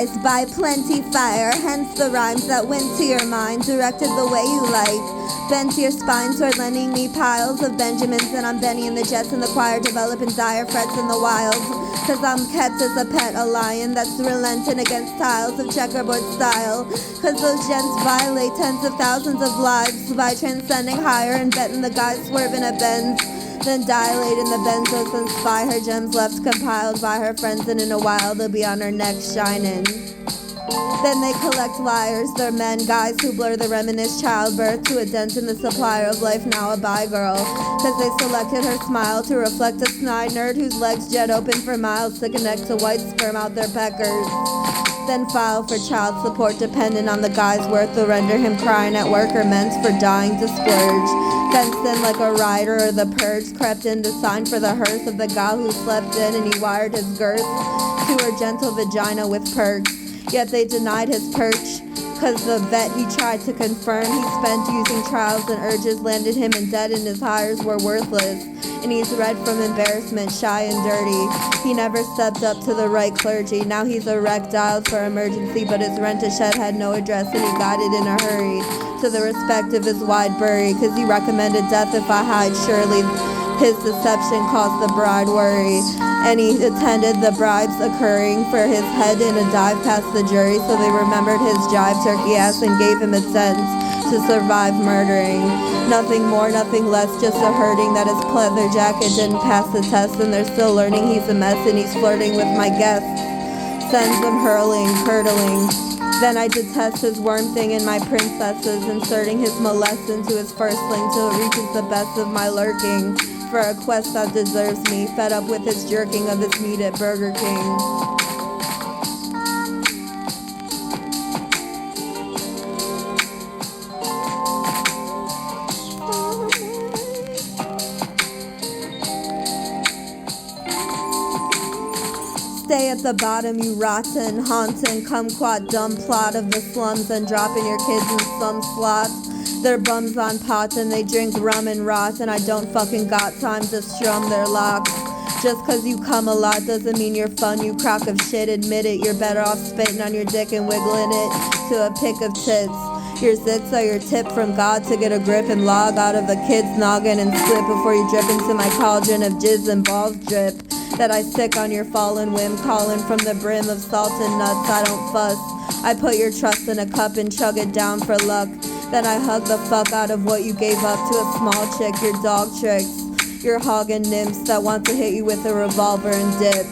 energized by plenty fire, hence the rhymes that went to your mind, directed the way you like. Bent your spine toward lending me piles of Benjamins, and I'm Benny and the Jets in the choir, developing dire frets in the wild. Cause I'm kept as a pet, a lion that's relenting against tiles of checkerboard style. Cause those gents violate tens of thousands of lives by transcending higher and betting the guys swerving at Benz. Then dilate in the benzos and spy her gems left compiled by her friends, and in a while they'll be on her neck shinin'. Then they collect liars, they're men, guys who blur the reminisce childbirth to a dent in the supplier of life, now a bi girl. Cause they selected her smile to reflect a snide nerd whose legs jet open for miles to connect to white sperm out their peckers. Then file for child support dependent on the guy's worth to render him crying at work or meant for dying to splurge. Fenced in like a rider or the purge, crept in to sign for the hearse of the gal who slept in, and he wired his girth to her gentle vagina with perks. Yet they denied his perch, cause the vet he tried to confirm he spent using trials and urges landed him in debt, and his hires were worthless. And he's red from embarrassment, shy and dirty. He never stepped up to the right clergy. Now he's a wreck, dialed for emergency, but his rent-a-shed had no address, and he got it in a hurry to the respect of his wide bury, cause he recommended death if I hide. Surely his deception caused the bride worry, and he attended the bribes occurring for his head in a dive past the jury, so they remembered his jive turkey ass and gave him a sentence to survive murdering. Nothing more, nothing less, just a hurting that his pleather jacket didn't pass the test, and they're still learning he's a mess, and he's flirting with my guests. Sends them hurling, curdling. Then I detest his worm thing in my princesses, inserting his molest into his firstling till it reaches the best of my lurking. For a quest that deserves me, fed up with his jerking of his meat at Burger King. Stay at the bottom, you rotten, haunting, kumquat, dumb plot of the slums, and dropping your kids in some slots. They're bums on pots and they drink rum and rot, and I don't fucking got time to strum their locks. Just cause you come a lot doesn't mean you're fun, you crock of shit, admit it. You're better off spitting on your dick and wiggling it to a pick of tits. Your zits are your tip from God to get a grip and log out of a kid's noggin and slip before you drip into my cauldron of jizz and balls drip that I sick on your fallen whim, calling from the brim of salt and nuts. I don't fuss, I put your trust in a cup and chug it down for luck. Then I hug the fuck out of what you gave up to a small chick, your dog tricks, your hog and nymphs that want to hit you with a revolver and dip.